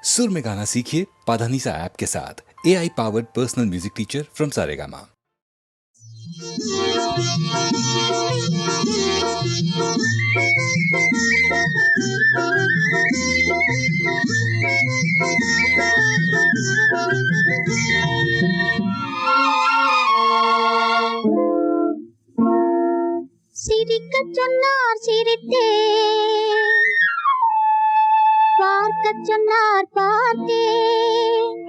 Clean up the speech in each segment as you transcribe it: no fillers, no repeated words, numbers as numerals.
सुर में गाना सीखिए पाधानीसा ऐप के साथ। AI powered personal music teacher from Saregama. சிரிக்கச் சொன்னார் சிரித்தேன், பார்க்கச் சொன்னார் பார்த்தேன்.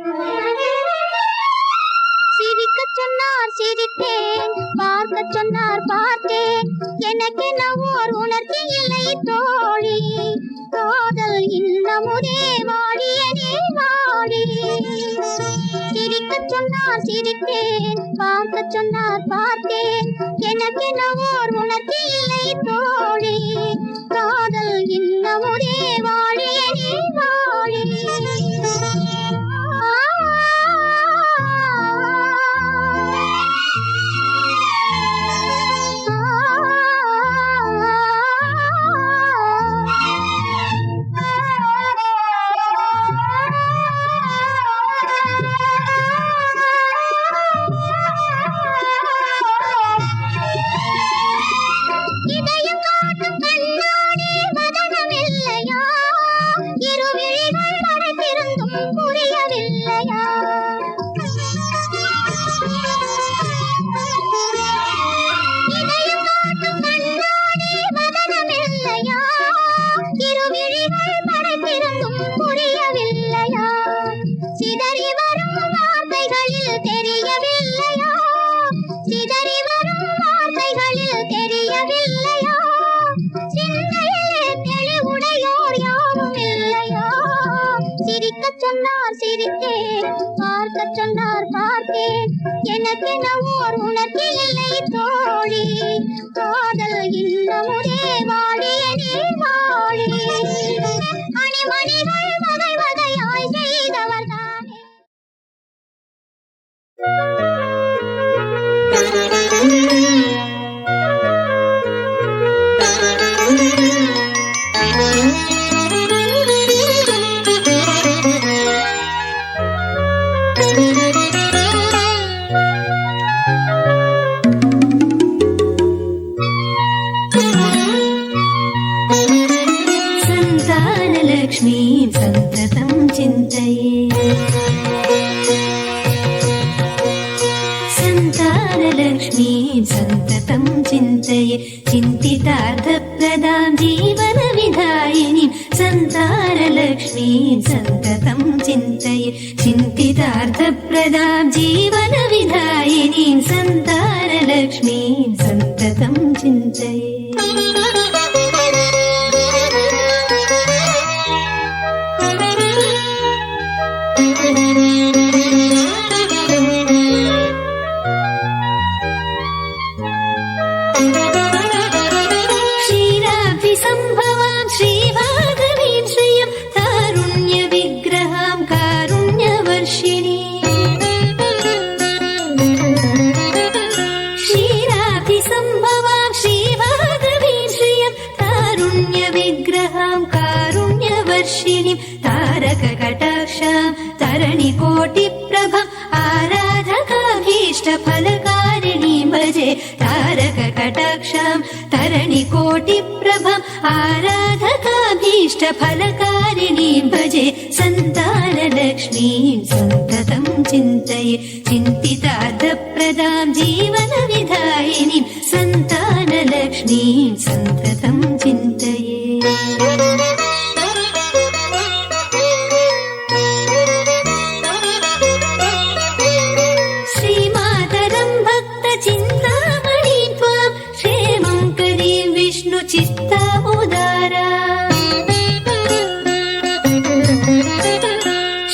சிரிக்கச் சொன்னார் சிரித்தேன், பார்க்கச் சொன்னார் பார்த்தேன். எனக்கென ஓர் உணர்ச்சி இல்லை தோழி, காதல் இன்னமுதே வாழியனே வாழி. சிரிக்கச் சொன்னார் சிரித்தேன், பார்க்கச் சொன்னார் பார்த்தேன். எனக்கென ஓர் உணர்ச்சி இல்லை தோழி, காதல் இன்னமுதே வாழியனே வாழி. சொன்னார் சிரித்தேன், பார்க்கச் சொன்னார் பார்த்தேன். எனக்கென ஓர் உணர்ச்சி இல்லை தோழி, காதல் இன்னமுதே வாழியனே வாழி. அணிமணிகள் வகை வகையாய் செய்தவர் தானே. संतानलक्ष्मीं सन्ततं चिन्तये, संतानलक्ष्मीं सन्ततं चिन्तये. चिन्तितार्थप्रदां जीवनविधायिनीं संतानलक्ष्मीं सन्ततं चिन्तये. चिन्तितार्थप्रदां जीवनविधायिनीं संतानलक्ष्मीं सन्ततं चिन्तये. क्षीराब्धिसम्भवां श्रीभागवीं श्रियं कारुण्यविग्रहां कारुण्यवर्षिणीं. क्षीराब्धिसम्भवां श्रीभागवीं श्रियं कारुण्यविग्रहां कारुण्यवर्षिणीं. तारककटाक्षां तरणिकोटिप्रभाम् आराधकाभीष्टफलकारिणीं भजे. तारककटाक्षां तरणिकोटिप्रभाम् आराधकाभीष्टफलकारिणीं भजे. सन्तानलक्ष्मीं सन्ततं चिन्तये. चिन्तितार्थप्रदां जीवनविधायिनीं सन्तानलक्ष्मीं सन्ततं चिन्तये. श्रीमातरं भक्तचिन्तामणिं त्वां क्षेमं करीं विष्णुचित्तामुदारा.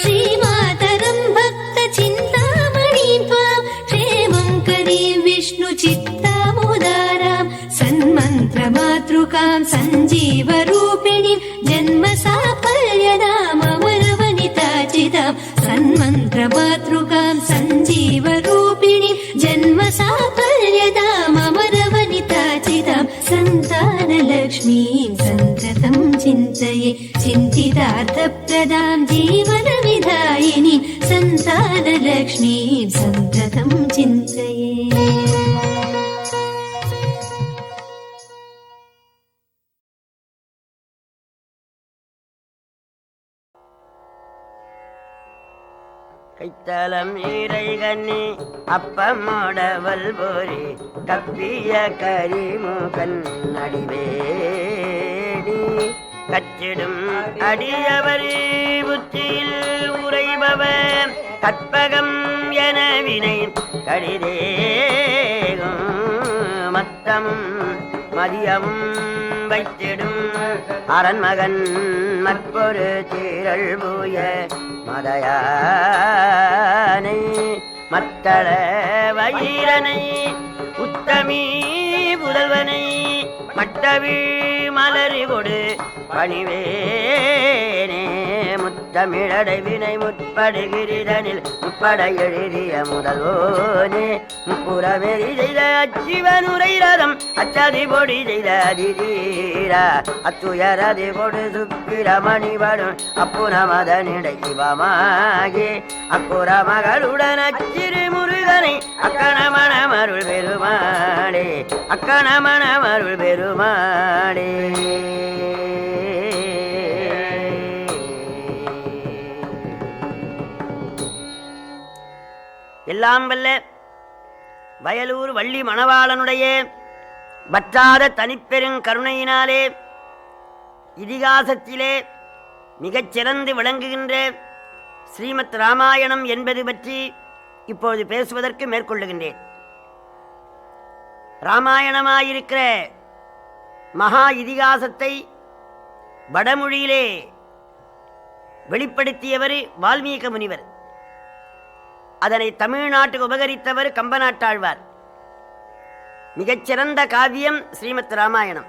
श्रीमातरं भक्तचिन्तामणिं त्वां क्षेमं करीं विष्णुचित्तामुदारां. सन्मन्त्रमातृकां सञ्जीवरूपिणीं जन्मसाफल्यदाममरवनिताचितां. सन्मन्त्रमातृकां सञ्जीवरूपिणीं जन्मसाफल्यदाममरवनिताचितां. सन्तानलक्ष्मीं सन्ततं चिन्तये. चिन्तितार्थप्रदां जीवनविधायिनी सन्तानलक्ष्मी सन्ततं चिन्तये கைத்தலம் இறைகண்ணி அப்பமோடவல் போரி கப்பிய கரிமுகன் அடிவேணி கச்சிடும் அடியவர் புத்தியில் உரைபவர் கற்பகம் என வினை கடிதேகும் மத்தமும் மதியமும் வைத்திடும் அரண்மகன் மற்பொரு தீரள் பூய மதயானை மத்தள வயிரனை உத்தமி புதல்வனை மட்டவி மலரி கொடு பணிவேனே முத்தமிழடை வினை முற்படுகிறதனில் முப்பட எழுதிய முதல்வோனே முப்புறமெறி செய்த அச்சிவனுரை ரதம் அச்சதி பொடி செய்த அதிதீரா அத்துயரதி கொடு சுப்பிரமணி படும் அப்புற மதனிடை சிவமாகி அப்புற மகளுடன் அச்சிறு முருகனை அக்கணமண மருள் பெருமாளே அக்கணமண மருள் பெருமாளே எல்லாம் வல்ல வயலூர் வள்ளி மணவாளனுடைய வற்றாத தனிப்பெருங் கருணையினாலே இதிகாசத்திலே மிகச்சிறந்து விளங்குகின்ற ஸ்ரீமத் ராமாயணம் என்பது பற்றி இப்பொழுது பேசுவதற்கு மேற்கொள்ளுகின்றேன். ராமாயணமாயிருக்கிற மகா இதிகாசத்தை வடமொழியிலே வெளிப்படுத்தியவர் வால்மீக முனிவர். அதனை தமிழ்நாட்டுக்கு உபகரித்தவர் கம்பநாட்டாழ்வார். மிகச்சிறந்த காவியம் ஸ்ரீமத் ராமாயணம்.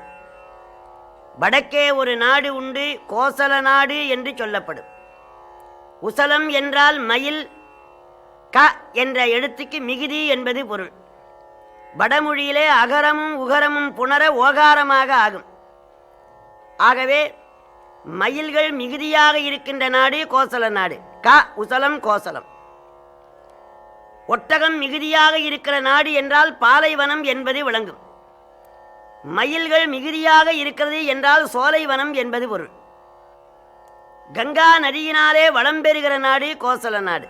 வடக்கே ஒரு நாடு உண்டு, கோசல நாடு என்று சொல்லப்படும். உசலம் என்றால் மயில், க என்ற எழுத்துக்கு மிகுதி என்பது பொருள். வடமொழியிலே அகரமும் உகரமும் புணர ஓகாரமாக ஆகும். ஆகவே மயில்கள் மிகுதியாக இருக்கின்ற நாடு கோசல நாடு. க உசலம் கோசலம். ஒட்டகம் மிகுதியாக இருக்கிற நாடு என்றால் பாலைவனம் என்பது விளங்கும். மயில்கள் மிகுதியாக இருக்கிறது என்றால் சோலைவனம் என்பது பொருள். கங்கா நதியினாலே வளம் பெறுகிற நாடு கோசல நாடு.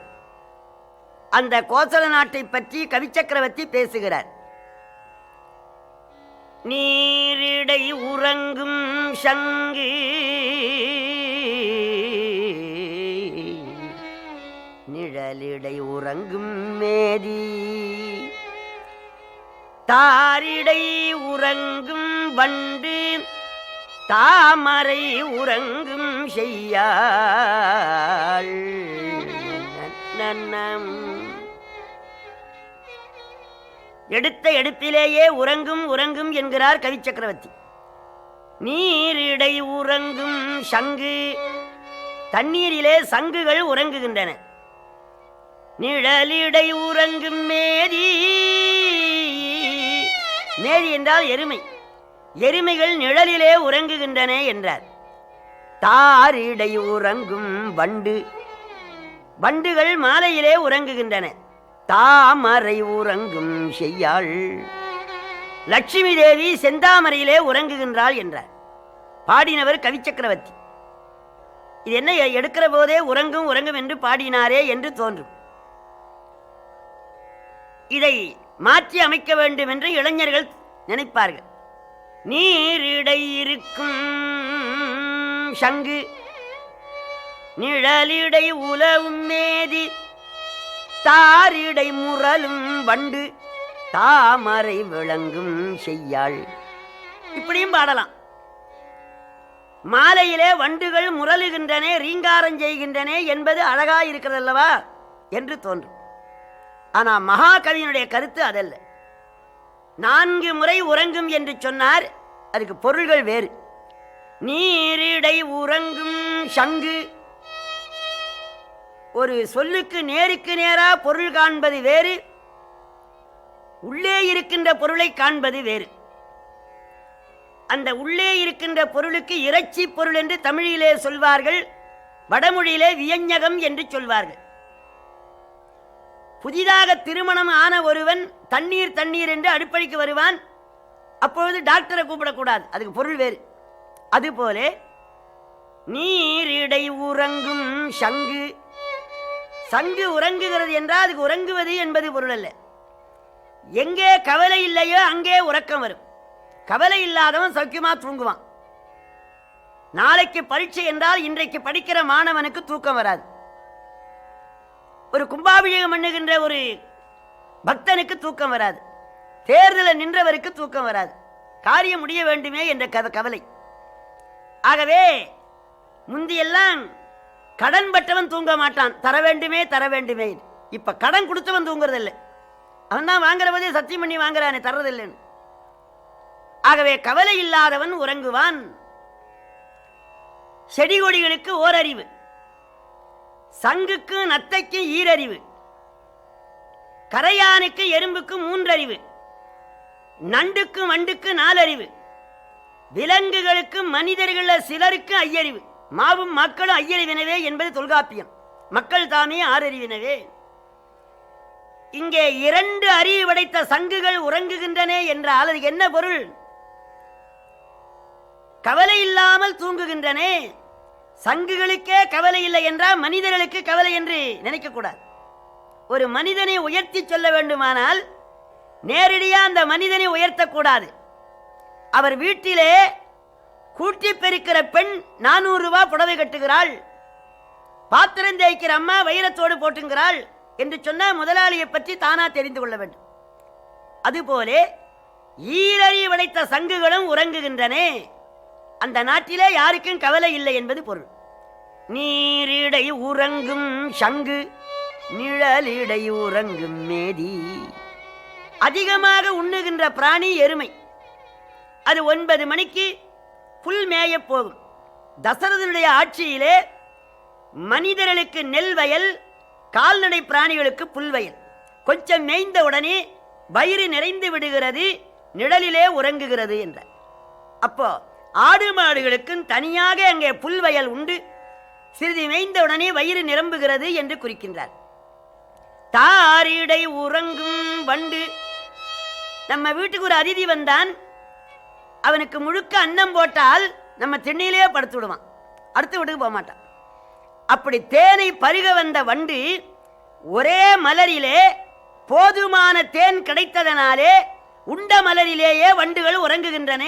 அந்த கோசல நாட்டை பற்றி கவிச்சக்கரவர்த்தி பேசுகிறார். நீரிடை உறங்கும் சங்கு நிழலிடை உறங்கும் மேதி தாரிடை உறங்கும் வண்டு தாமரை உறங்கும் செய்யாள் நன்னம் எடுத்த எடுப்பிலேயே உறங்கும் உறங்கும் என்கிறார் கவிச்சக்கரவர்த்தி. நீரிடை உறங்கும் சங்கு, தண்ணீரிலே சங்குகள் உறங்குகின்றன. நிழலிடை உறங்கும் மேதி, மேதி என்றால் எருமை, எருமைகள் நிழலிலே உறங்குகின்றன என்றார். தாரிடை உறங்கும் வண்டு, வண்டுகள் மாலையிலே உறங்குகின்றன. தாமரை உறங்கும் செய்யாள், லட்சுமி தேவி செந்தாமரையிலே உறங்குகின்றாள் என்றார். பாடினவர் கவிச்சக்கரவர்த்தி. இது என்ன, எடுக்கிற போதே உறங்கும் உறங்கும் என்று பாடினாரே என்று தோன்றும். இதை மாற்றி அமைக்க வேண்டும் என்று இளைஞர்கள் நினைப்பார்கள். நீரிடை இருக்கும் சங்கு நிழலிடை உலவும் மேதி தாரிடை முரலும் வண்டு தாமரை விளங்கும் செய்யாள். இப்படியும் பாடலாம். மாலையிலே வண்டுகள் முரலுகின்றன, ரீங்காரம் செய்கின்றன என்பது அழகாயிருக்கிறதல்லவா என்று தோன்றும். ஆனால் மகாகவியினுடைய கருத்து அதல்ல. 4 முறை உறங்கும் என்று சொன்னார், அதுக்கு பொருள்கள் வேறு. நீரிடை உறங்கும் சங்கு, ஒரு சொல்லுக்கு நேருக்கு நேரா பொருள் காண்பது வேறு, உள்ளே இருக்கின்ற பொருளை காண்பது வேறு. அந்த உள்ளே இருக்கின்ற பொருளுக்கு இறைச்சி பொருள் என்று தமிழிலே சொல்வார்கள், வடமொழியிலே வியஞ்சகம் என்று சொல்வார்கள். புதிதாக திருமணம் ஆன ஒருவன் தண்ணீர் தண்ணீர் என்று அடுப்படிக்கு வருவான். அப்பொழுது டாக்டரை கூப்பிடக்கூடாது, அதுக்கு பொருள் வேறு. அதுபோல நீரிடை உறங்கும் சங்கு, சங்கு உறங்குகிறது என்றால் அதுக்கு உறங்குவது என்பது பொருள் அல்ல. எங்கே கவலை இல்லையோ அங்கே உறக்கம் வரும். கவலை இல்லாதவன் சௌக்கியமா தூங்குவான். நாளைக்கு பரீட்சை என்றால் இன்றைக்கு படிக்கிற மாணவனுக்கு தூக்கம் வராது. ஒரு கும்பாபிஷேகம் பண்ணுகின்ற ஒரு பக்தனுக்கு தூக்கம் வராது. தேர்தலில் நின்றவருக்கு தூக்கம் வராது. காரியம் முடிய வேண்டுமே என்ற கவலை. ஆகவே முந்தியெல்லாம் கடன் பட்டவன் தூங்க மாட்டான், தர வேண்டுமே தர வேண்டுமே. இப்ப கடன் கொடுத்தவன் தூங்குறதில்லை. அவன் தான் வாங்குற போதே சத்தியம் பண்ணி வாங்குறானே, தர்றதில்லைன்னு. ஆகவே கவலை இல்லாதவன் உறங்குவான். செடி கொடிகளுக்கு ஓரறிவு, சங்குக்கு நத்தைக்கு ஈரறிவு, கரையானுக்கு எறும்புக்கு 3 அறிவு, நண்டுக்கு வண்டுக்கு 4 அறிவு, விலங்குகளுக்கு மனிதர்கள் சிலருக்கு 5 அறிவு. மாவும் மக்களும் 5 அறிவினவே என்பது தொல்காப்பியம். மக்கள் தாமே 6 அறிவினவே. இங்கே 2 அறிவு படைத்த சங்குகள் உறங்குகின்றன என்றால் அது என்ன பொருள்? கவலை இல்லாமல் தூங்குகின்றனே. சங்குகளுக்கே கவலை இல்லை என்றால் மனிதர்களுக்கு கவலை என்று நினைக்கக்கூடாது. ஒரு மனிதனை உயர்த்தி சொல்ல வேண்டுமானால் நேரடியாக அந்த மனிதனை உயர்த்தக்கூடாது. அவர் வீட்டிலே கூட்டி பெருக்கிற பெண் 400 ரூபாய் புடவை கட்டுகிறாள், பாத்திரம் தேய்க்கிற அம்மா வைரத்தோடு போட்டுங்கிறாள் என்று சொன்ன முதலாளியை பற்றி தானா தெரிந்து கொள்ள வேண்டும். அதுபோல ஈரறி படைத்த சங்குகளும் உறங்குகின்றனே. அந்த நாட்டிலே யாருக்கும் கவலை இல்லை என்பது பொருள். நீரிடை உறங்கும் சங்கு, நிழலிடை உறங்கும் மேதி. அதிகமாக உண்ணுகின்ற பிராணி எருமை. அது 9 மணிக்கு புல் மேய போகும். தசரதனுடைய ஆட்சியிலே மனிதர்களுக்கு நெல் வயல், கால்நடை பிராணிகளுக்கு புல்வயல். கொஞ்சம் மேய்ந்த உடனே வயிறு நிறைந்து விடுகிறது, நிழலிலே உறங்குகிறது என்ற. அப்போ ஆடு மாடுகளுக்கும் தனியாக அங்கே புல்வயல் உண்டு. சிறிது மேய்ந்த உடனே வயிறு நிரம்புகிறது என்று குறிக்கின்றார். தாரிடை உறங்கும் வண்டு. நம்ம வீட்டுக்கு ஒரு அதிதி வந்தான், அவனுக்கு முழுக்க அன்னம் போட்டால் நம்ம திண்ணையிலே படுத்து விடுவான், அடுத்த வீட்டுக்கு போக மாட்டான். அப்படி தேனை பருக வந்த வண்டு ஒரே மலரிலே போதுமான தேன் கிடைத்ததனாலே உண்ட மலரிலேயே வண்டுகள் உறங்குகின்றன.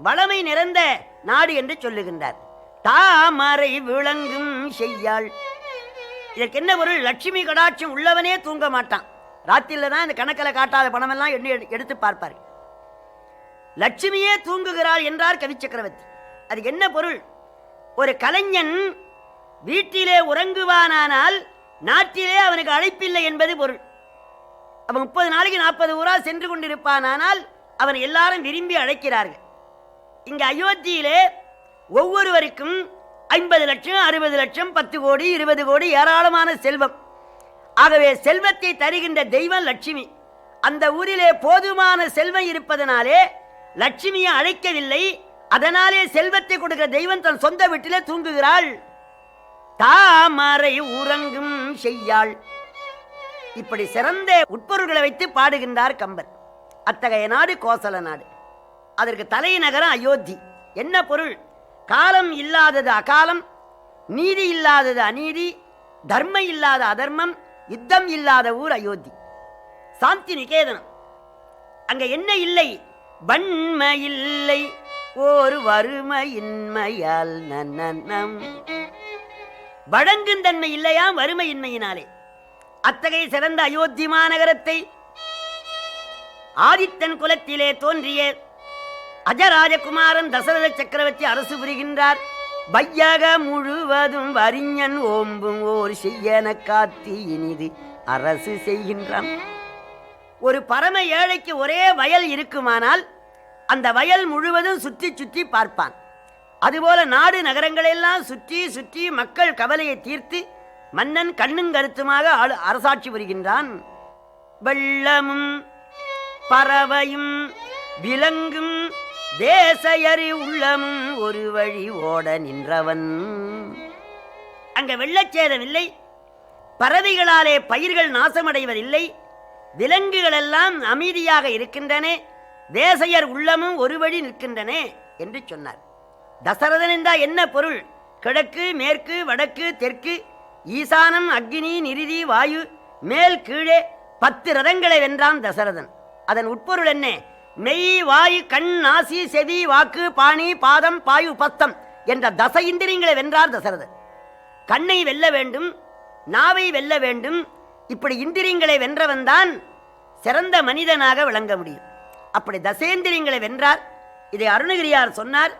வளமை நிறைந்த நாடு என்று சொல்லுகின்றார். தாமரை விளங்கும் செய்யாள். இதற்கு என்ன பொருள்? லட்சுமி கடாட்சம் உள்ளவனே தூங்க மாட்டான். ராத்திரில தான் இந்த கணக்கில் காட்டாத பணமெல்லாம் எடுத்து பார்ப்பார். லட்சுமியே தூங்குகிறாள் என்றார் கவி சக்கரவர்த்தி. அதுக்கு என்ன பொருள்? ஒரு கலைஞன் வீட்டிலே உறங்குவானால் நாட்டிலே அவனுக்கு அழைப்பில்லை என்பது பொருள். அவன் 30 நாளைக்கு 40 ஊரா சென்று கொண்டிருப்பானால் அவன் எல்லாரும் விரும்பி அழைக்கிறார்கள். இங்கு அயோத்தியிலே ஒவ்வொருவருக்கும் 50 லட்சம், 60 லட்சம், 10 கோடி, 20 கோடி ஏராளமான செல்வம். ஆகவே செல்வத்தை தருகின்ற தெய்வம் லட்சுமி. அந்த ஊரிலே போதுமான செல்வம் இருப்பதனாலே லட்சுமியை அழைக்கவில்லை. அதனாலே செல்வத்தை கொடுக்கிற தெய்வம் தன் சொந்த வீட்டிலே தூங்குகிறாள். தாமரை உறங்கும் செய்யாள். இப்படி சிறந்த உட்பொருள்களை வைத்து பாடுகின்றார் கம்பர். அத்தகைய நாடு கோசல நாடு. அதற்கு தலைநகரம் அயோத்தி. என்ன பொருள்? காலம் இல்லாதது அகாலம், நீதி இல்லாதது அநீதி, தர்மம் இல்லாத அதர்மம், யுத்தம் இல்லாத ஊர் அயோத்தி. சாந்தி நிகேதனம். அங்க என்ன இல்லை? வன்மை இல்லை, ஒரு வறுமையின்மையால் நன்னம். வழங்கும் தன்மை இல்லையா வறுமையின்மையினாலே. அத்தகைய சிறந்த அயோத்தி மாநகரத்தை ஆதித்தன் குலத்திலே தோன்றிய அஜராஜகுமாரன் தசரத சக்கரவர்த்தி அரசு புரிகின்றார். வையக முழுவதும் வரிஞன் ஓம்பும் ஓர் செய்யன காத்தி இனிது அரசு செய்கின்றான். ஒரு பரம ஏழைக்கு ஒரே வயல் இருக்குமானால் அந்த வயல் முழுவதும் சுற்றி சுற்றி பார்ப்பான். அதுபோல நாடு நகரங்களெல்லாம் சுற்றி சுற்றி மக்கள் கவலையை தீர்த்து மன்னன் கண்ணும் கருத்துமாக அரசாட்சி புரிகின்றான். வெள்ளமும் பறவையும் விலங்கும் தேசயறி உள்ளமும் ஒரு வழி ஓட நின்றவன். அங்கே வெள்ளச்சேதம் இல்லை, பறவைகளாலே பயிர்கள் நாசமடைவதில்லை, விலங்குகளெல்லாம் அமைதியாக இருக்கின்றன, தேசையர் உள்ளமும் ஒரு வழி நிற்கின்றன என்று சொன்னார். தசரதன் என்றால் என்ன பொருள்? கிழக்கு, மேற்கு, வடக்கு, தெற்கு, ஈசானம், அக்னி, நிருதி, வாயு, மேல் கீழே 10 ரதங்களை வென்றான் தசரதன். அதன் உட்பொருள் என்ன? மெய், வாயு, கண், நாசி, செவி, வாக்கு, பாணி, பாதம், பாயு, உபஸ்தம் என்ற தச இந்திரியங்களை வென்றார் தசரதன். கண்ணை வெல்ல வேண்டும், நாவை வெல்ல வேண்டும். இப்படி இந்திரியங்களை வென்றவன் தான் சிறந்த மனிதனாக விளங்க முடியும். அப்படி தசேந்திரியங்களை வென்றார். இதை அருணகிரியார் சொன்னார்.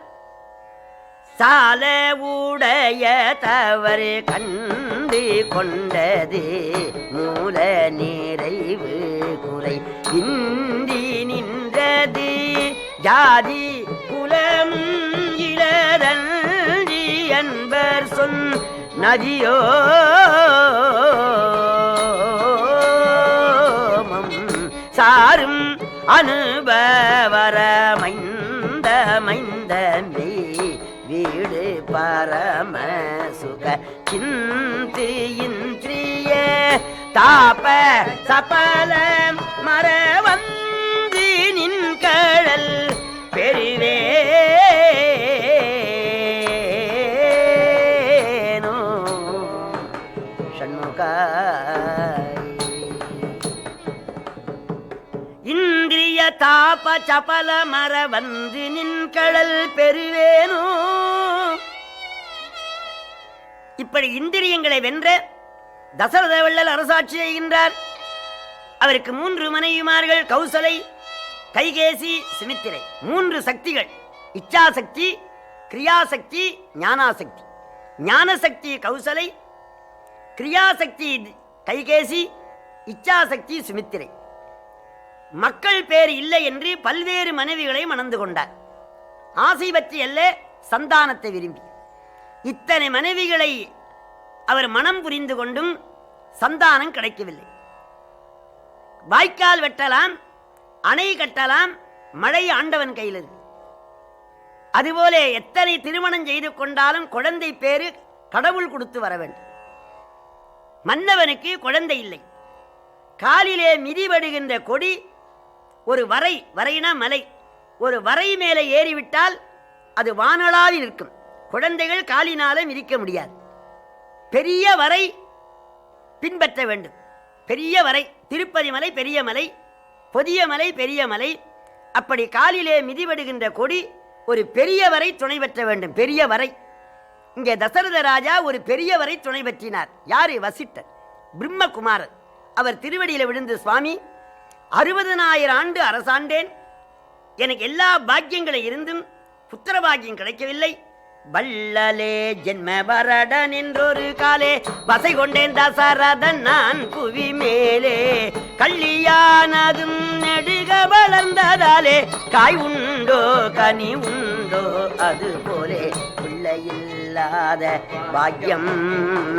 சால உடைய தவறு கண்டு கொண்டது மூல நிறைவு குறை இந்தி நின்றது ஜாதி குலம் இளதன்றி என்பர் சொன் நதியோ சாரும் அனுபவரமைந்த மைந்தமே வீடு பரம சுக சிந்தி இந்திரிய தாப சபல மரவந்தி நின் கழல் பெரிவேனோ ஷண்முகாய். இந்திரிய தாப சபல மர வந்து நின் கடல் பெறுவேனோ. இப்படி இந்திரியங்களை வென்ற தசரத வள்ளல் அரசாட்சி செய்கின்றார். அவருக்கு 3 மனைவிமார்கள், கௌசலை, கைகேசி, சுமித்திரை. 3 சக்திகள், இச்சாசக்தி, கிரியாசக்தி, ஞானாசக்தி. ஞானசக்தி கௌசலை, கிரியாசக்தி கைகேசி, இச்சாசக்தி சுமித்திரை. மக்கள் பேர் இல்லை என்று பல்வேறு மனைவிகளை மணந்து கொண்டார். ஆசை பற்றி அல்ல, சந்தானத்தை விரும்பி. இத்தனை மனைவிகளை அவர் மனம் புரிந்து கொண்டும் சந்தானம் கிடைக்கவில்லை. வாய்க்கால் வெட்டலாம், அணை கட்டலாம், மழை ஆண்டவன் கையில் இருக்கு. அதுபோல எத்தனை திருமணம் செய்து கொண்டாலும் குழந்தை பேரு கடவுள் கொடுத்து வர வேண்டும். மன்னவனுக்கு குழந்தை இல்லை. காலிலே மிதிபடுகின்ற கொடி ஒரு வரை, வரைனா மலை, ஒரு வரை மேலே ஏறிவிட்டால் அது வானளாவில் இருக்கும். குழந்தைகள் காலினால மிதிக்க முடியாது. பெரிய வரை பின்பற்ற வேண்டும். பெரிய வரை, திருப்பதி மலை பெரிய மலை, பொதிய மலை பெரிய மலை. அப்படி காலிலே மிதிபடுகின்ற கொடி ஒரு பெரிய வரை துணை பெற்ற வேண்டும். பெரிய வரை. இங்கே தசரத ராஜா ஒரு பெரிய வரை துணை பெற்றினார். யாரு? வசிட்டர், பிரம்மகுமாரர். அவர் திருவடியில் விழுந்து, சுவாமி, 60,000 ஆண்டு அரசாண்டேன், எனக்கு எல்லா பாக்கியங்களும் இருந்தும் புத்திர பாக்கியம் கிடைக்கவில்லை. வள்ளலே ஜென்ம வரடன் என்றொரு காலே வசை கொண்டேன் தசரதன் நான் புவி மேலே. கள்ளியானதும் நெடுக வளர்ந்ததாலே காய் உண்டோ கனி உண்டோ அது போலே பிள்ளையில்லாத பாக்கியம்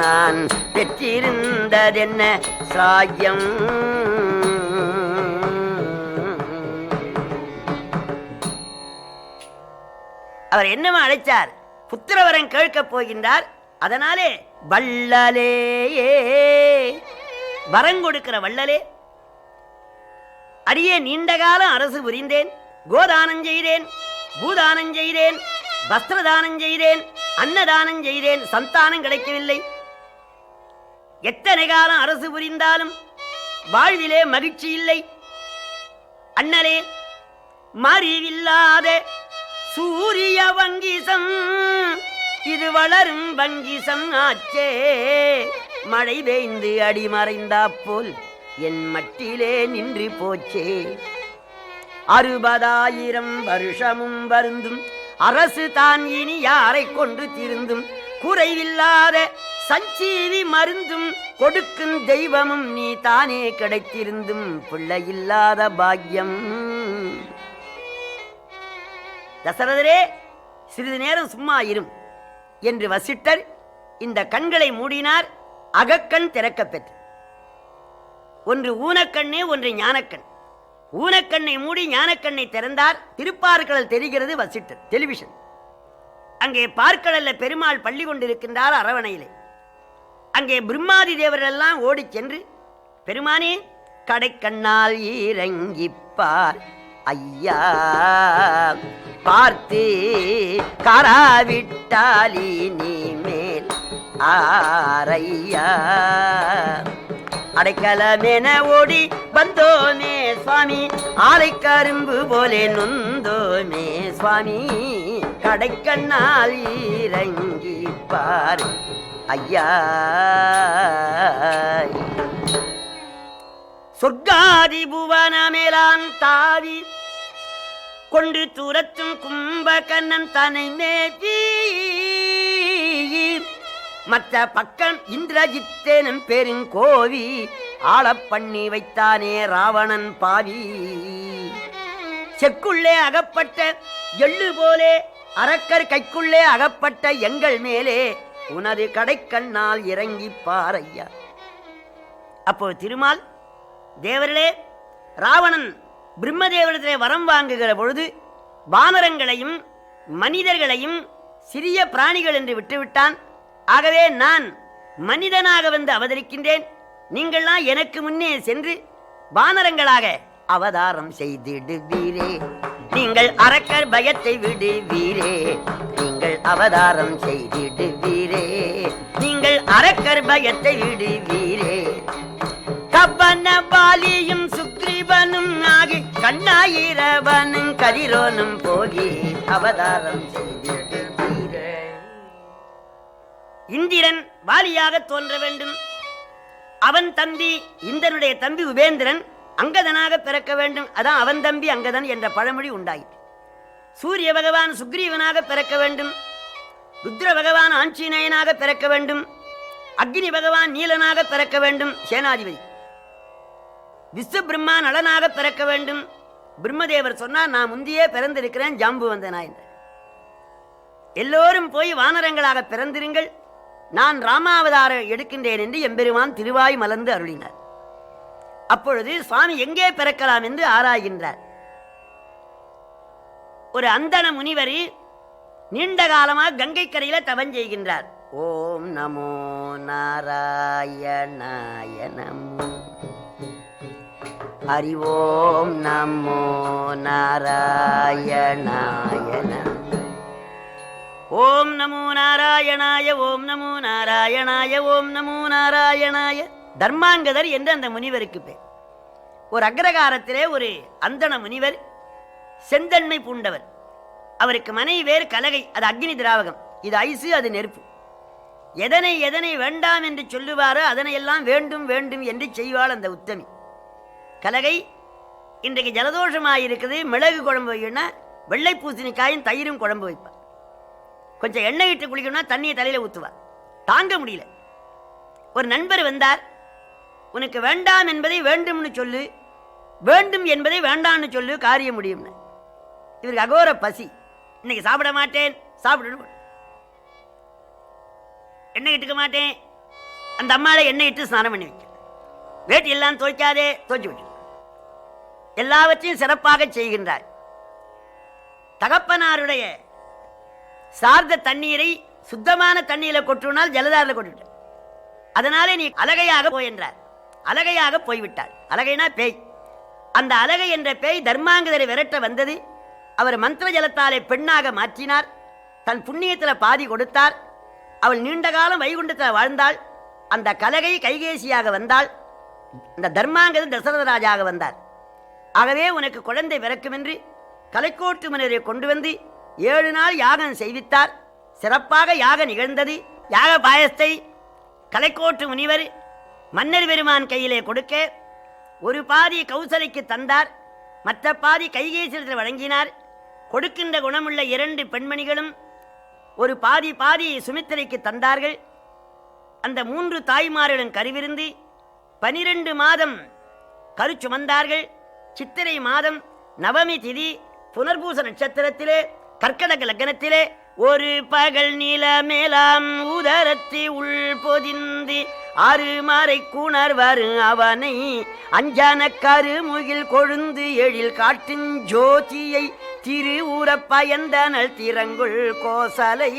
நான் பெற்றிருந்ததென்ன சாக்கியம். அவர் என்னமா அழைச்சார்? புத்திரவரம் கேட்கப் போகின்றார். அதனாலே வள்ளலே, வரம் கொடுக்கிற வள்ளலே, அடியே நீண்ட காலம் அரசு புரிந்தேன், கோதானம் செய்தேன், பூதானம் செய்தேன், வஸ்திரதானம் செய்தேன், அன்னதானம் செய்தேன், சந்தானம் கிடைக்கவில்லை. எத்தனை காலம் அரசு புரிந்தாலும் வாழ்விலே மகிழ்ச்சி இல்லை. அண்ணலே, மறிவில்லாத சூரிய வங்கிசம் இது வளரும் வங்கிசம் ஆச்சே. மழை பெய்ந்து அடிமறைந்தா போல் என் மட்டிலே நின்று போச்சே. 60,000 வருஷமும் வருந்தும் அரசு தான் இனி யாரை கொண்டு திருந்தும். குறைவில்லாத சஞ்சீவி மருந்தும் கொடுக்கும் தெய்வமும் நீ தானே கிடைத்திருந்தும் பிள்ளையில்லாத பாக்கியம். தசரதரே, சிறிது நேரம் சும்மா இரும் என்று வசிட்டர் இந்த கண்களை மூடினார். அகக்கண் திறக்க பெற்று, ஒன்று ஊனக்கண்ணே, ஒன்று ஞானக்கண். ஊனக்கண்ணை மூடி ஞானக்கண்ணை திறந்தார். திருப்பார்கடல் தெரிகிறது. வசிட்டர் டெலிவிஷன். அங்கே பார்க்கடல்ல பெருமாள் பள்ளி கொண்டிருக்கின்றார் அரவணையிலே. அங்கே பிரம்மாதி தேவர்கள் எல்லாம் ஓடி சென்று, பெருமானே கடைக்கண்ணால் இறங்கிப்பார் ஐயா, பார்த்து காராவிட்டாலி நீ மேல் ஆரையா, அடைக்கலமென ஓடி வந்தோமே சுவாமி, ஆலை கரும்பு போலே நொந்தோமே சுவாமி, கடைக்கண்ணால் இறங்கி பார் ஐயா. சொர்க்காதி புவன மேலான் தாவி கொண்டு தூரத்தும் கும்பகண்ணன் தன்னை மேவி, மற்ற பக்கம் இந்திரஜித்தேனும் பெருங்கோவி ஆளப் பண்ணி வைத்தானே ராவணன் பாவி. செக்குள்ளே அகப்பட்ட எள்ளு போலே அரக்கர் கைக்குள்ளே அகப்பட்ட எங்கள் மேலே உனது கடைக்கண்ணால் இறங்கி பாரையா. அப்போ திருமால், தேவர்களே, ராவணன் பிரம்மதேவரிடத்திலே வரம் வாங்குகிற பொழுது வானரங்களையும் மனிதர்களையும் சிறிய பிராணிகள் என்று விட்டுவிட்டான். ஆகவே நான் மனிதனாக வந்து அவதரிக்கின்றேன், நீங்கள்லாம் எனக்கு முன்னே சென்று வானரங்களாக அவதாரம் செய்திடுவீரே, நீங்கள் அரக்கர் பயத்தை விடுவீரே, நீங்கள் அவதாரம் செய்திடுவீரே, நீங்கள் அரக்கர் பயத்தை விடுவீரே. கப்பன பாலியும் சுக்ரீவனும் ஆகி கண்ணாயிரவனும் கதிரோனும் போகி அவதாரம் செய்திடுவீரே. இந்திரன் வாலியாக தோன்ற வேண்டும். அவன் தம்பி இந்திரனுடைய தம்பி உபேந்திரன் அங்கதனாக பிறக்க வேண்டும். அதான் அவன் தம்பி அங்கதன் என்ற பழமொழி உண்டாயிற்று. சூரிய பகவான் சுக்ரீவனாக பிறக்க வேண்டும். ருத்ர பகவான் ஆஞ்சநேயனாக பிறக்க வேண்டும். அக்னி பகவான் நீலனாக பிறக்க வேண்டும், சேனாதிபதி. விஸ்வ பிரம்மா நலனாக பிறக்க வேண்டும். பிரம்மதேவர் சொன்னார், நான் முந்தையே பிறந்திருக்கிறேன் ஜாம்புவந்தனா என்றார். எல்லோரும் போய் வானரங்களாக பிறந்திருங்கள், நான் ராமாவதாரம் எடுக்கின்றேன் என்று எம்பெருமான் திருவாய் மலர்ந்து அருளினார். அப்பொழுது சுவாமி எங்கே பிறக்கலாம் என்று ஆராய்கின்றார். ஒரு அந்தண முனிவர் நீண்ட காலமாக கங்கை கரையில தவம் செய்கின்றார். ஓம் நமோ நாராயணாய நமோ, ஹரி ஓம் நமோ நாராயணாய நமோ, ஓம் நமோ நாராயணாய, ஓம் நமோ நாராயணாய, ஓம் நமோ நாராயணாய. தர்மாங்கதர் என்று அந்த முனிவருக்கு பேர். ஒரு அக்ரகாரத்திலே ஒரு அந்தண முனிவர், செந்தன்மை பூண்டவர். அவருக்கு மனைவி வேறு கலகை, அது அக்னி திராவகம், இது ஐசு, அது நெருப்பு. எதனை எதனை வேண்டாம் என்று சொல்லுவாரோ அதனையெல்லாம் வேண்டும் வேண்டும் என்று செய்வாள் அந்த உத்தமி. கலகை இன்றைக்கு ஜலதோஷமாயிருக்குது, மிளகு குழம்பு வைக்கணும்னா வெள்ளை பூசணிக்காயும் தயிரும் குழம்பு வைப்பார். கொஞ்சம் எண்ணெய் இட்டு குளிக்கணும்னா தண்ணியை தலையில் ஊற்றுவார். தாங்க முடியல. ஒரு நண்பர் வந்தார், உனக்கு வேண்டாம் என்பதை வேண்டும்னு சொல்லு, வேண்டும் என்பதை வேண்டாம்னு சொல்லு, காரியம் முடியும்னு. இவருக்கு அகோர பசி, இன்னைக்கு சாப்பிட மாட்டேன், சாப்பிடணும். எண்ணெய் இட்டுக்க மாட்டேன், அந்த அம்மாவை எண்ணெய் இட்டு ஸ்நானம் பண்ணி வைக்க, வேட்டி எல்லாம் துவைக்காதே, துவைச்சு விட்டு எல்லாவற்றையும் சிறப்பாக செய்கின்றார். தகப்பனாருடைய சார்ந்த தண்ணீரை சுத்தமான தண்ணீரை கொட்டுனால் ஜலதாரில் கொட்டுவிட்டார். அதனாலே நீ அலகையாக போய் என்றார். அலகையாக போய்விட்டாள். அலகைனா பேய். அந்த அலகை என்ற பேய் தர்மாங்கதரை விரட்ட வந்தது. அவர் மந்திர ஜலத்தாலே பெண்ணாக மாற்றினார். தன் புண்ணியத்தில் பாதி கொடுத்தார். அவள் நீண்ட காலம் வைகுண்டத்தில் வாழ்ந்தாள். அந்த கலகை கைகேசியாக வந்தாள். இந்த தர்மாங்கதன் தசரத ராஜாக வந்தார். ஆகவே உனக்கு குழந்தை பிறக்கும் என்று கலைக்கோட்டு முனிவரை கொண்டு வந்து 7 நாள் யாகம் செய்வித்தார். சிறப்பாக யாகம் நிகழ்ந்தது. யாக பாயசத்தை கலைக்கோட்டு முனிவர் மன்னர் பெருமான் கையிலே கொடுக்க, ஒரு பாதி கௌசலைக்கு தந்தார், மற்ற பாதி கைகேசியத்தில் வழங்கினார். கொடுக்கின்ற குணமுள்ள 2 பெண்மணிகளும் ஒரு பாதி பாதி சுமித்திரைக்கு தந்தார்கள். அந்த 3 தாய்மார்களும் கருவிருந்து 12 மாதம் கரு சுமந்தார்கள். சித்திரை மாதம் நவமி திதி புனர்பூச நட்சத்திரத்திலே கர்க்கடக லக்னத்திலே ஒரு பகல் நீல மேலாம் உதரத்தி உள் பொதிந்து 6 மாறை கூணர் வரும் அவனை அஞ்சான கருமுகில் கொழுந்து எழில் காட்டின் ஜோதியை திரு ஊர பயந்தனல் திறங்குள் கோசலை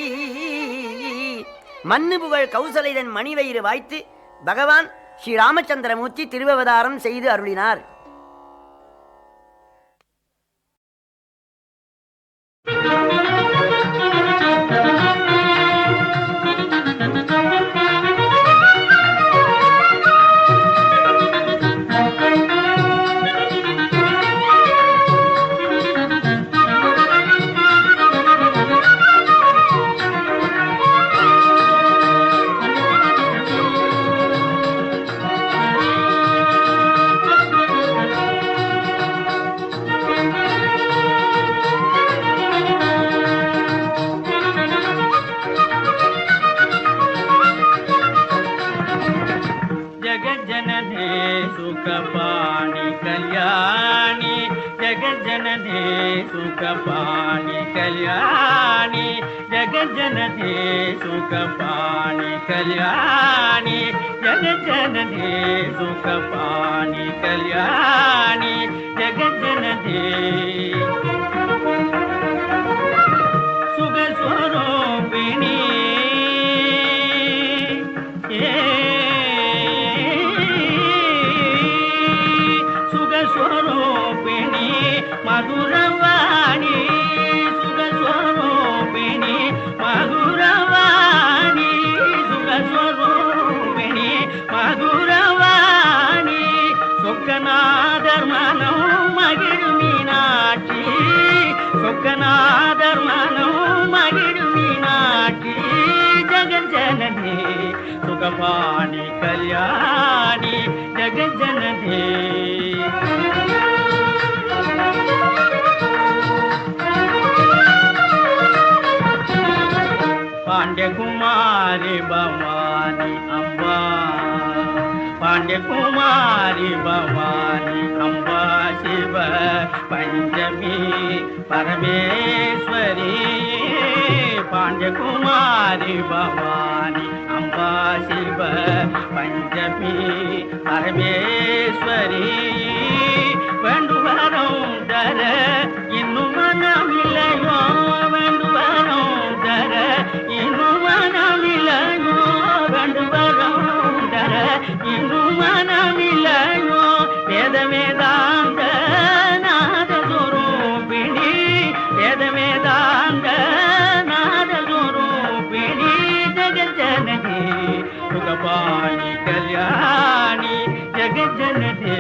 மண்ணு புகழ் கௌசலைதன் மணிவயிறு வாய்த்து பகவான் ஸ்ரீ ராமச்சந்திரமூர்த்தி திருவவதாரம் செய்து அருளினார். सुखपाणि कल्याणी जगज्जननी सुखपाणि कल्याणी जगज्जननी सुखपाणि कल्याणी जगज्जननी सुखपाणि कल्याणी जगज्जननी सुखस्वरूपिणी स्वरूपिणी मधुरवाणी सुखस्वरूपिणी मधुरवाणी सुखस्वरूपिणी मधुरवाणी सुखनादर्मनो मगिळु मीनाक्षी सुखनादर्मनो मगिळु मीनाक्षी जगज्जननी सुखपाणि कल्याणी जगज्जननी पांड्यकुमारी भवानी अम्बा पांड्यकुमारी भवानी अम्बा शिव पंचमी परमेश्वरी पांड्यकुमारी भवानी अम्बा शिव पंचमी परमेश्वरी वेंडुवरों दर इन्नु मनमिल्लयो वेंडुवरों दर इन्नु मनमिल्लयो वेंडुवरों दर इन्नु मनमिल्लयो वेद वेदांत नाद स्वरूपिणी वेद वेदांत नाद स्वरूपिणी जगज्जननी सुखपाणि कल्याणी जगज्जननी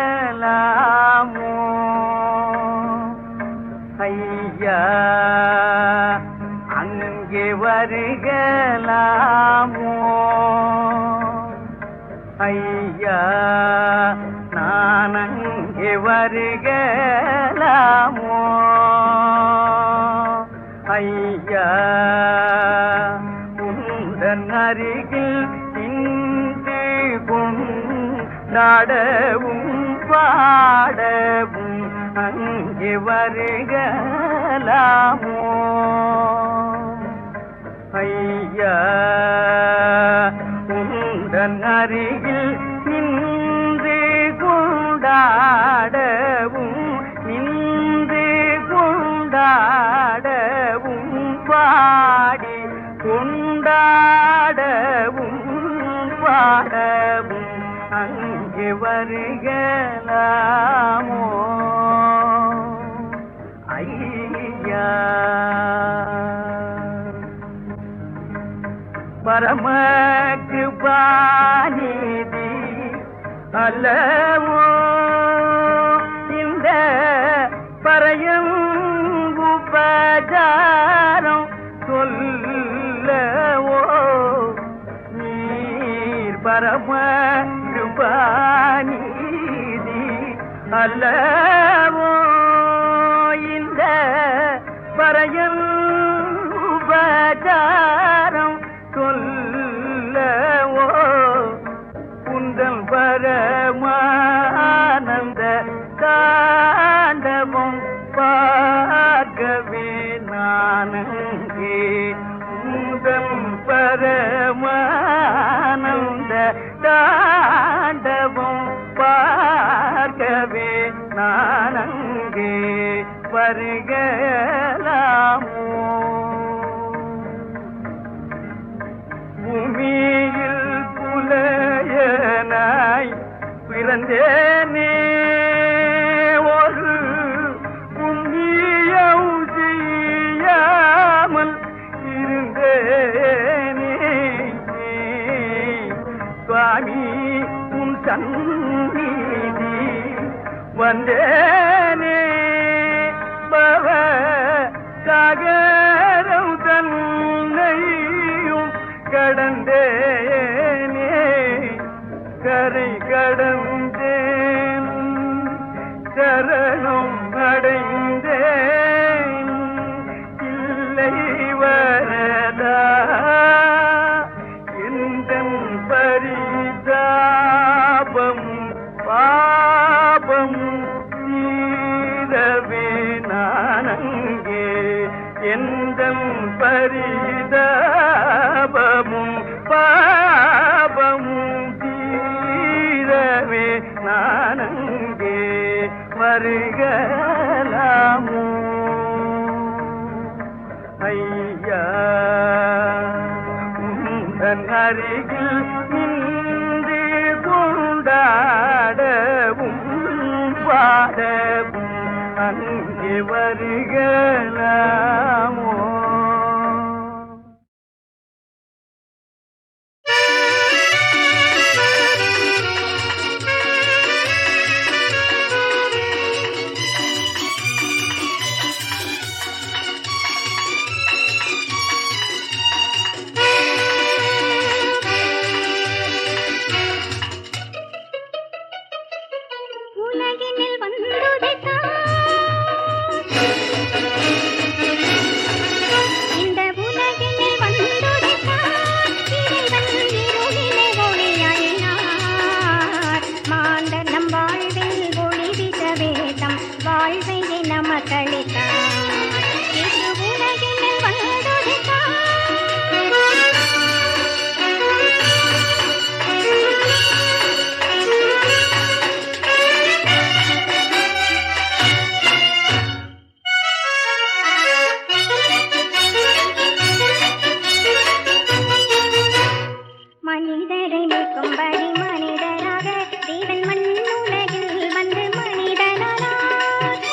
வருகலாமோ ஐயா அங்கே வருகலாமோ ஐயா நான் அங்கே வருகலாமோ ஐயா உந்தன் அருகில் இன்று கொண்டாடவும் பாடவும் அங்கே வருகலாமோ ஐயா உந்தன் அருகில் நின்று கொண்டாடவும் பாடி கொண்டாடவும் பாடவும் அங்கே வருகலாமோ ஐயா பரம கிருபாநிதி அல்லவோ இந்த பறையும் உபசாரம் சொல்லவோ நீர் பரம கிருபாநிதி அல்லவோ இந்த பறையும் உபசாரம் சொல்லவோ குந்தல் பரமானந்த தாண்டவம் பார்க்கவே நானங்கே குந்தல் பரமானந்த தாண்டவம் பார்க்கவே நானங்கே வருகலாமோ பூமியில் புலையனாய் பிறந்தேனே ஒரு புண்ணியம் செய்யாமல் இருந்தேனே சுவாமி உன் சந்நிதி வந்தேனே பவ சாகரம் தன்னையும் கடந்தேனே கரை கடந்தேன் சரணம் அடைந்தேன் இல்லை வரதா எந்தன் பரிதாபம் பாபம் தீரவே நானங்கே எந்தன் பரிதாபமும் பாபமும் தீரவே நானங்கே வருகலாமோ ஐயா உந்தன் அருகில் நின்று கொண்டாடவும் பாடவும் அங்கே வருகலாமோ உலகினில் வந்துதைத்தான் இந்த உலகினில் வந்துதைத்தான் இறைவன் இருளிலே ஒளியாயினார் மாந்தர் நம் வாழ்வில் ஒளி வித வேதம் வாழ்வையை நமக்களித்தார் இது உலகினில் வந்துதைத்தான் மனிதரை மீட்கும்படி மனிதராக தேவன் மண்ணுலகில் வந்து மனிதனானார்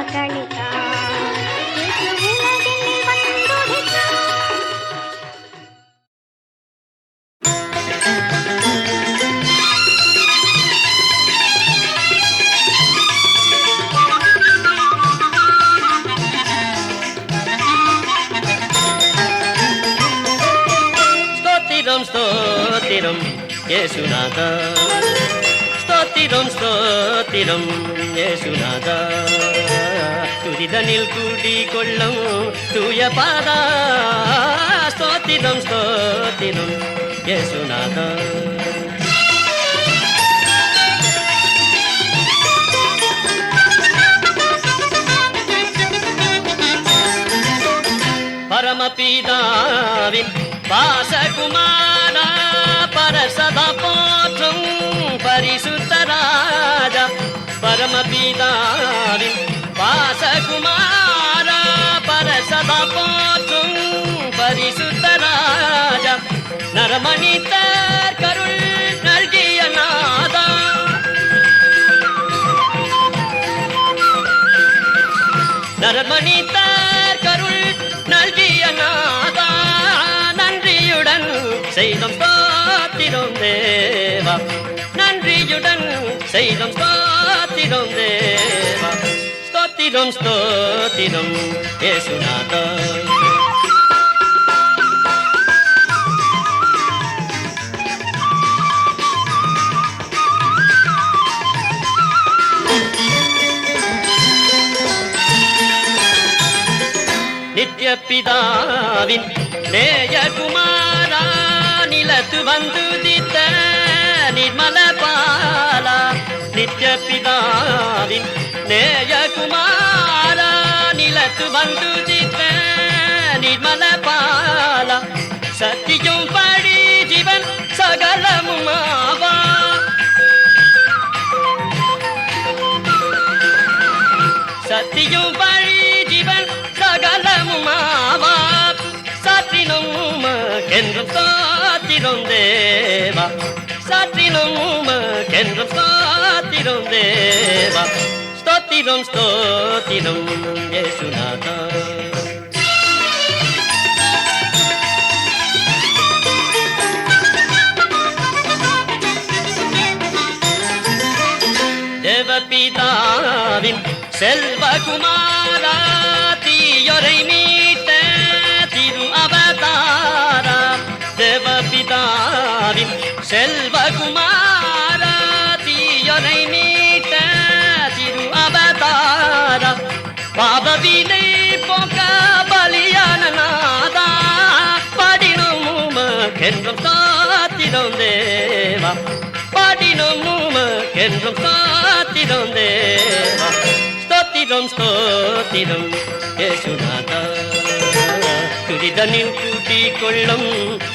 நமக்களித்தார். இயேசு உலகினில் வந்துதித்தார். ஸ்தோத்திரம் ஸ்தோத்திரம் இயேசுநாதா, ஸ்தோத்திரம் ஸ்தோத்திரம் இயேசுநாதா, துரிதனில் கூடிக்கொள்ளும் தூய பாதா, ஸ்தோத்திரம் ஸ்தோத்திரம் இயேசுநாதா. பரமபிதாவின் பாசகுமாரா, பரசதா போற்றும் பரிசுத்த ராஜா, பரமபிதாவின் பாசகுமாரா, பரசதா போற்றும் பரிசுத்த ராஜா, நரமணித்தர் கருள் நல்கிய நாதா, நரமணித்தர் கருள் நல்கிய நாதா, நன்றியுடன் செய்தோம் ஸ்தோத்திரம் தேவா, நன்றியுடன் செய்தோம் ஸ்தோத்திரம் தேவா, ஸ்தோத்திரம் ஸ்தோத்திரம் இயேசுநாதா. நித்ய பிதாவின் நேயகுமாரா, நிலத்து வந்துதித்த நிர்மல பாலா, நித்ய பிதாவின் நேயகுமாரா, நிலத்து வந்துதித்த நிர்மல பாலா, சத்தியம் படி ஜீவன் சகலமுமாவா, சத்தியம் படி ஜீவன் சகலமுமாவா, சாற்றினும் உமக்கென்றும் ஸ்தோத்திரம் தேவா, சாற்றினும் உமக்கென்றும் ஸ்தோத்திரம் தேவா, ஸ்தோத்திரம் ஸ்தோத்திரம் இயேசுநாதா. தேவபிதாவின் செல்வகுமாரா, தீயோரை மீட்ட திரு அவதாரா, தேவபிதாவின் செல்வகுமாரா, தீயோரை மீட்ட திரு அவதாரா, பாவவினை போக்க பலியான நாதா, பாடினோம் உமக்கென்றும் ஸ்தோத்திரம் தேவா, பாடினோம் உமக்கென்றும் ஸ்தோத்திரம் தேவா, ஸ்தோத்திரம் ஸ்தோத்திரம் இயேசுநாதா, துரிதனில் கூட்டிக்கொள்ளும்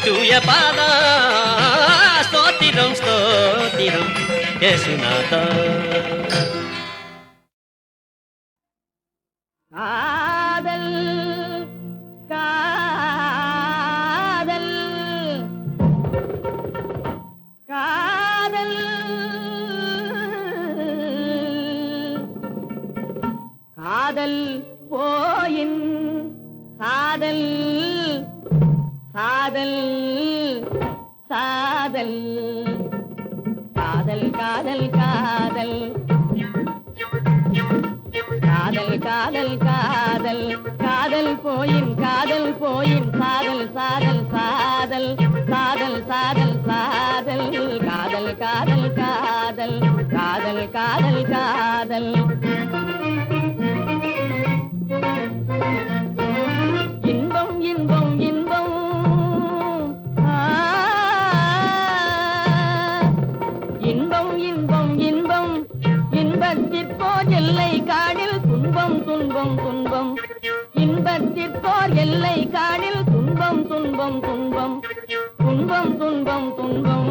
தூய பாதா, ஸ்தோத்திரம் ஸ்தோத்திரம் இயேசுநாதா. காதல் காதல் காதல் காதல் போயின் சாதல் சாதல் சாதல் காதல் காதல் காதல் காதல் காதல் காதல் காதல் போயின் காதல் போயின் சாதல் சாதல் சாதல் சாதல் சாதல் சாதல் காதல் காதல் காதல் காதல் காதல் காதல் இன்பம் இன்பம் இன்பம் இன்பம் இன்பம் இன்பம் இன்பத்திற்போர் எல்லை காடில் துன்பம் துன்பம் துன்பம் இன்பத்திற்போர் எல்லை காடில் துன்பம் துன்பம் துன்பம் துன்பம் துன்பம் துன்பம்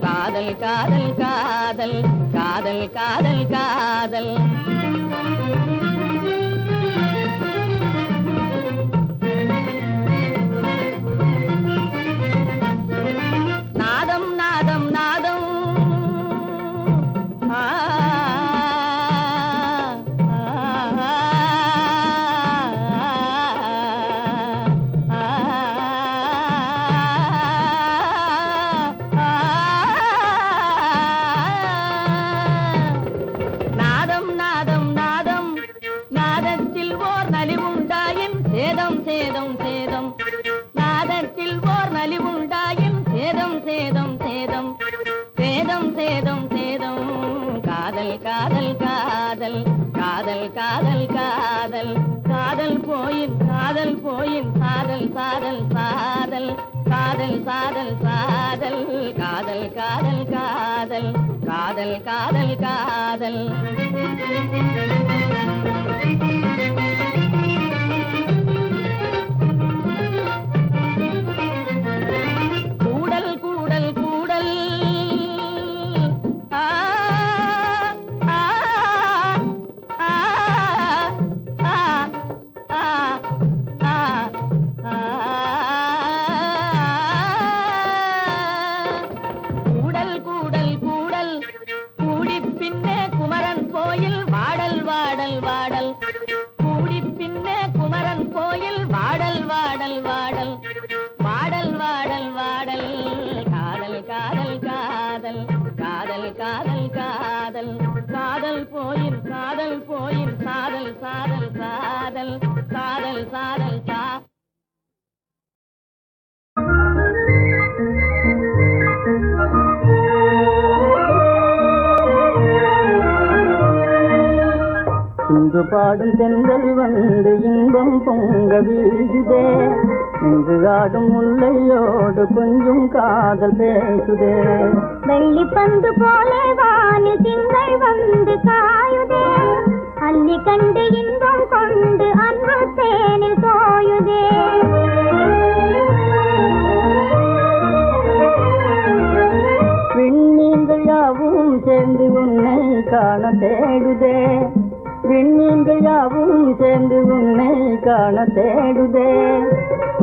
காதல் காதல் காதல் காதல் காதல் காதல் நாதம் நாதம் நாதம் ஆ ஆ காதல் காதல் காதல் காதல் காதல் காதல் காதல் போயின் காதல் போயின் சாதல் சாதல் சாதல் காதல் சாதல் சாதல் காதல் காதல் காதல் காதல் காதல் காதல் கூடல் கூடல் கூடல் ஆ ஆ ஆ ஆ ஆ ஆ கூடல் கூடல் கூடல் கூடி பின்னே குமரன் கோயில் வாடல் வாடல் வாடல் கூடி பின்னே குமரன் கோயில் வாடல் வாடல் வாடல் வாடல் வாடல் வாடல் காதல் காதல் காதல் காதல் காதல் காதல் காதல் போயின் காதல் போயின் சாதல் சாதல் சாதல் சாதல் சாதல் சா இங்கு பாடும் தென்றல் வந்து இன்பம் பொங்க வீசுதே இங்கு ஆடும் முல்லையோடு கொஞ்சம் காதல் பேசுதே வெள்ளி பந்து போலே வானில் திங்கள் வந்து காயுதே அள்ளி கண்டு இன்பம் கொண்டு அன்பு தேனில் தோயுதே விண்மீன்கள் யாவும் சேர்ந்து உன்னை காண தேடுதே விண்மீன்கள் யாவும் சேர்ந்து உன்னை காண தேடுதே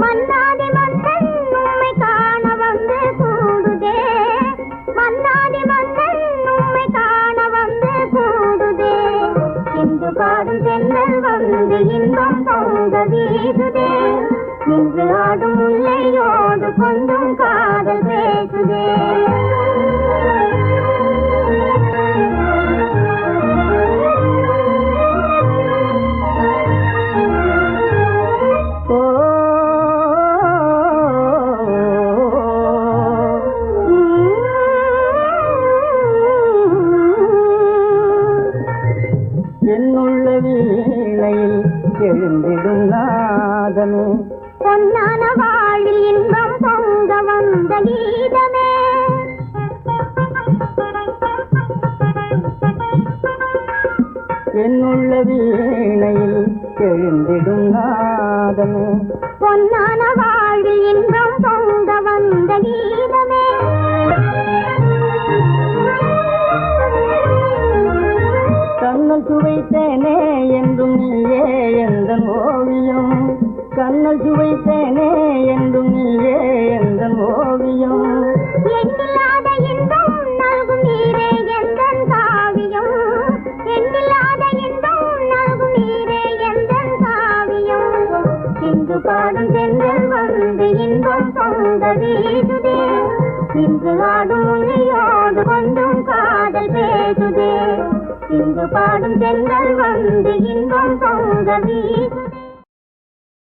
மன்னாதி மன்னன் உம்மை காண வந்து கூடுதே மன்னாதி மன்னன் உம்மை காண வந்து கூடுதே இன்று பாடும் தென்றல் வந்து இன்பம் பொங்க வீசுதே நின்று ஆடும் முல்லையோடு கொஞ்சம் காதல் பேசுதே என்னுள்ள வீணையில் எழுந்திடும் நாதமே பொன்னான வாழ்வில் இன்பம் பொங்க வந்த கீதமே என்னுள்ள வீணையில் எழுந்திடும் நாதமே பொன்னான வாழ்வில் இன்பம் பொங்க வந்த கீதமே கண்ணல் சுவைத்தேனே என்றும் நீயே எந்த ஓவியம் கண்ணல் சுவைத்தேனே என்றும் நீயே எந்த ஓவியம் எண்ணில்லாத இன்பம் நல்கும் நீரே எந்தன் காவியம் எண்ணில்லாத இன்பம் நல்கும் நீரே எந்தன் காவியம் இங்கு பாடும் தென்றல் வந்து இன்பம் பொங்க வீசுதே இன்று ஆடும் முல்லையோடு கொஞ்சம் காதல் பேசுதே இங்கு பாடும் தென்றல் வந்து இன்பம் பொங்க வீசுதே